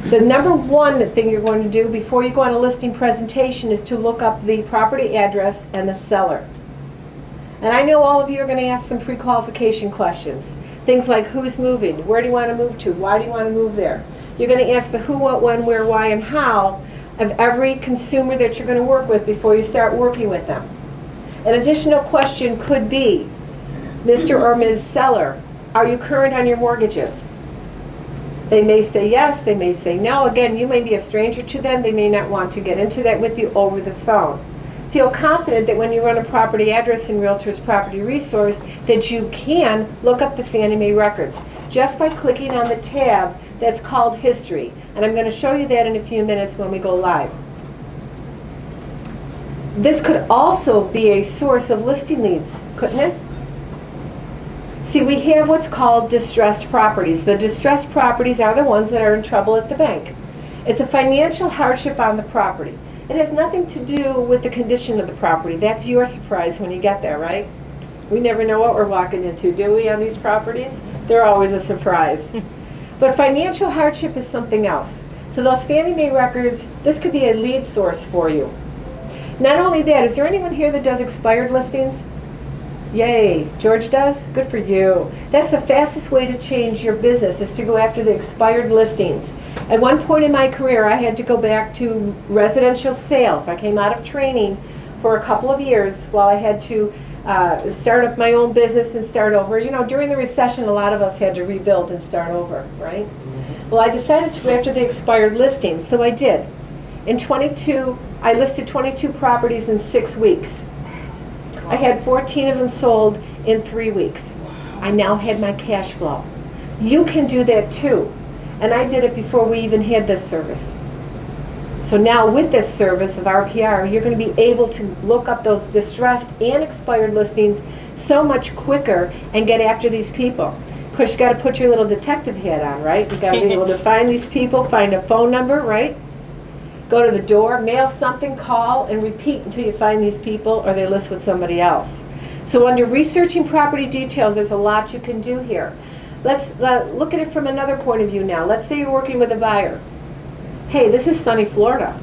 The number one thing you're going to do before you go on a listing presentation is to look up the property address and the seller. And I know all of you are going to ask some pre-qualification questions. Things like who's moving, where do you want to move to, why do you want to move there? You're going to ask the who, what, when, where, why, and how of every consumer that you're going to work with before you start working with them. An additional question could be, Mr. or Ms. Seller, are you current on your mortgages? They may say yes, they may say no. Again, you may be a stranger to them. They may not want to get into that with you over the phone. Feel confident that when you run a property address in Realtor's Property Resource that you can look up the Fannie Mae records just by clicking on the tab that's called History. And I'm going to show you that in a few minutes when we go live. This could also be a source of listing leads, couldn't it? See, we have what's called distressed properties. The distressed properties are the ones that are in trouble at the bank. It's a financial hardship on the property. It has nothing to do with the condition of the property. That's your surprise when you get there, right? We never know what we're walking into, do we, on these properties? They're always a surprise. But financial hardship is something else. So those Fannie Mae records, this could be a lead source for you. Not only that, is there anyone here that does expired listings? Yay, George does? Good for you. That's the fastest way to change your business, is to go after the expired listings. At one point in my career, I had to go back to residential sales. I came out of training for a couple of years while I had to start up my own business and start over. You know, during the recession, a lot of us had to rebuild and start over, right? Mm-hmm. Well, I decided to go after the expired listings, so I did. I listed 22 properties in 6 weeks. I had 14 of them sold in 3 weeks. I now had my cash flow. You can do that too. And I did it before we even had this service. So now with this service of RPR, you're going to be able to look up those distressed and expired listings so much quicker and get after these people. Of course, you got to put your little detective hat on, right? You got to be able to find these people, find a phone number, right? Go to the door, mail something, call, and repeat until you find these people or they list with somebody else. So under researching property details, there's a lot you can do here. Let's look at it from another point of view now. Let's say you're working with a buyer. Hey, this is sunny Florida.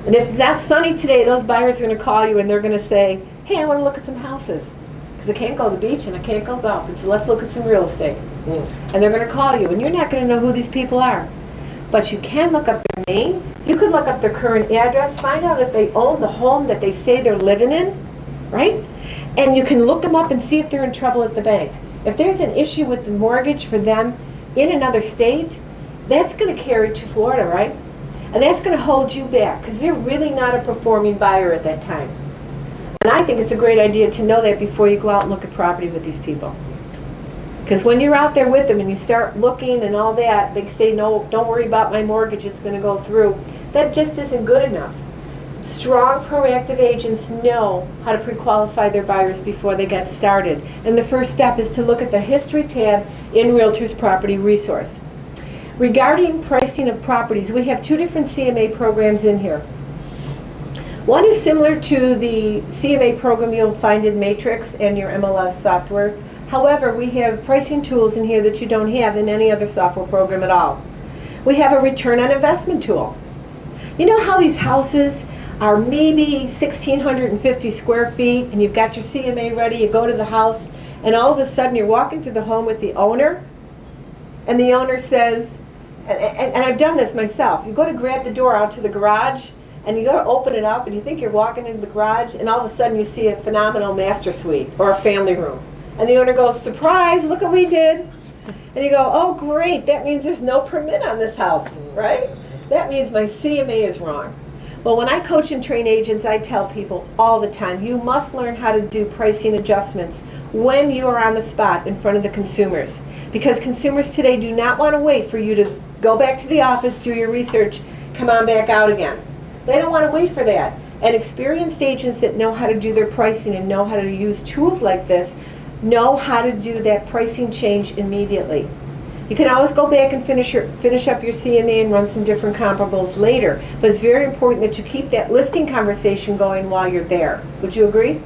And if it's not sunny today, those buyers are going to call you and they're going to say, hey, I want to look at some houses. Because I can't go to the beach and I can't go golfing, so let's look at some real estate. And they're going to call you, and you're not going to know who these people are. But you can look up their name. You could look up their current address, find out if they own the home that they say they're living in, right? And you can look them up and see if they're in trouble at the bank. If there's an issue with the mortgage for them in another state, that's going to carry to Florida, right? And that's going to hold you back because they're really not a performing buyer at that time. And I think it's a great idea to know that before you go out and look at property with these people. Because when you're out there with them and you start looking and all that, they say, no, don't worry about my mortgage, it's going to go through. That just isn't good enough. Strong, proactive agents know how to pre-qualify their buyers before they get started. And the first step is to look at the History tab in Realtor's Property Resource. Regarding pricing of properties, we have 2 different CMA programs in here. One is similar to the CMA program you'll find in Matrix and your MLS software. However, we have pricing tools in here that you don't have in any other software program at all. We have a return on investment tool. You know how these houses are maybe 1,650 square feet and you've got your CMA ready, you go to the house, and all of a sudden you're walking through the home with the owner, and the owner says, and I've done this myself, you go to grab the door out to the garage, and you go to open it up, and you think you're walking into the garage, and all of a sudden you see a phenomenal master suite or a family room. And the owner goes, surprise, look what we did. And you go, oh great, that means there's no permit on this house, right? That means my CMA is wrong. Well, when I coach and train agents, I tell people all the time, you must learn how to do pricing adjustments when you are on the spot in front of the consumers. Because consumers today do not want to wait for you to go back to the office, do your research, come on back out again. They don't want to wait for that. And experienced agents that know how to do their pricing and know how to use tools like this know how to do that pricing change immediately. You can always go back and finish up your CMA and run some different comparables later, but it's very important that you keep that listing conversation going while you're there. Would you agree?